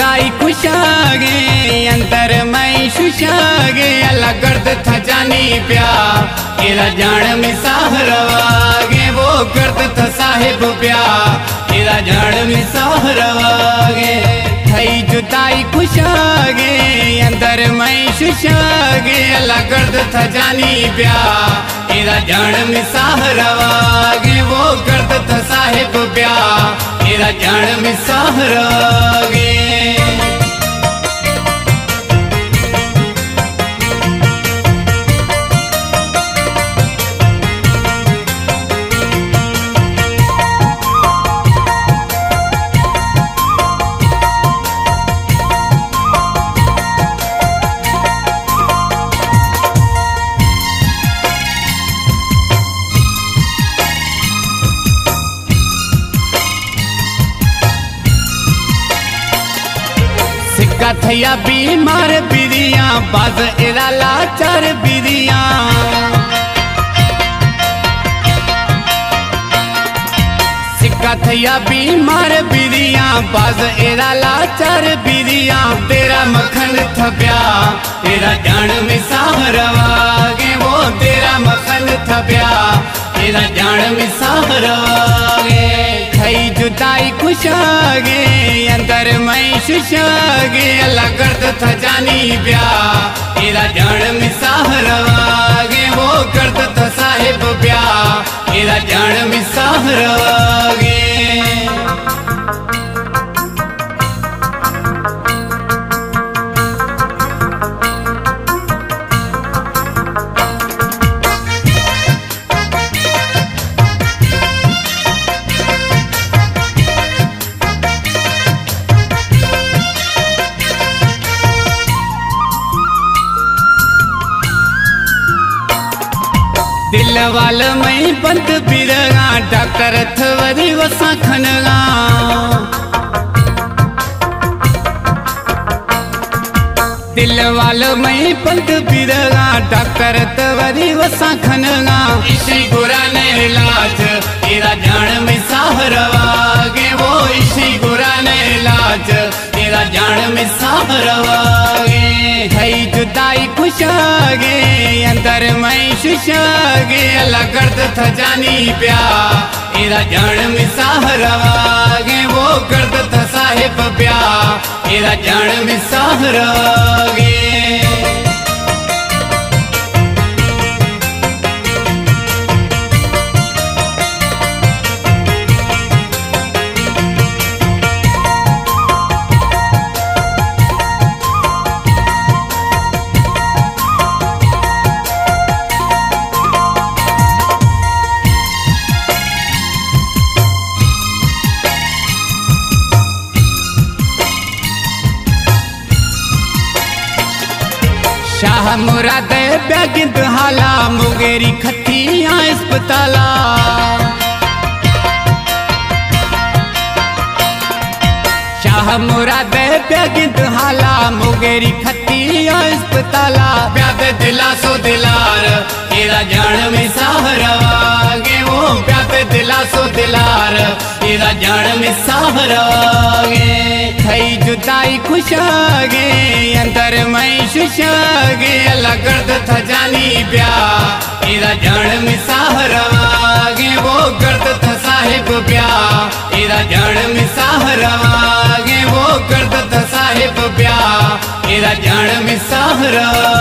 जुदाई खुशागे अंतर मैं शुशागे अल्लाह गर्द था जानी प्या तेरा जान में साहरवागे वो गर्द था साहिब प्या तेरा जान में साहरवागे थई जुदाई खुशागे अंदर मैं शुशागे अल्लाह गर्द था जानी प्या तेरा जान में साहरवागे वो गर्द था साहिब प्या तेरा जान में साहरवागे थैया बीमार बिरिया बाज एरा लाचार बिरिया सिक्का थैया बीमार बिरिया बाज एरा लाचार बिरिया तेरा मखन थप्या तेरा जान में साहरवागे वो तेरा मखन थप्या तेरा जान में साहरवागे थई जुदाई खुशागे अंदर मैं शुशागे अल्लाह गर्द था जानी प्या तेरा जान में साहरवागे वो गर्द था साहिब प्या तेरा जान में साहरवागे दिल वाल में बंद बिरगा डॉक्टर थवरी वसा खनगा दिल वाल में बंद बिरगा डॉक्टर थवरी वसा खनगा इसी गुरा ने इलाज तेरा जान में साहरवागे वो इसी गुरा ने इलाज तेरा जान में साहरवागे थई जुदाई खुशागे अंदर मैं शुशागे अल्लाह गर्द था जानी प्या तेरा जान में साहरवागे वो गर्द था साहिब प्या तेरा जान में साहरवागे शाह मुराद ब्यागिंद हाला मुगेरी खतिया अस्पताला शाह मुराद ब्यागिंद हाला मुगेरी खतिया अस्पताला प्याद दिलासो दिलार तेरा जान में साहरवागे वो प्याद दिलासो दिलार तेरा जान में साहरवागे थई जुदाई खुशागे अंदर मैं शुशागे अल्लाह गर्द था जानी प्या तेरा जान में साहरवागे वो गर्द था साहिब प्या तेरा जान में साहरवागे वो गर्द था साहिब प्या तेरा जान में साहरवागे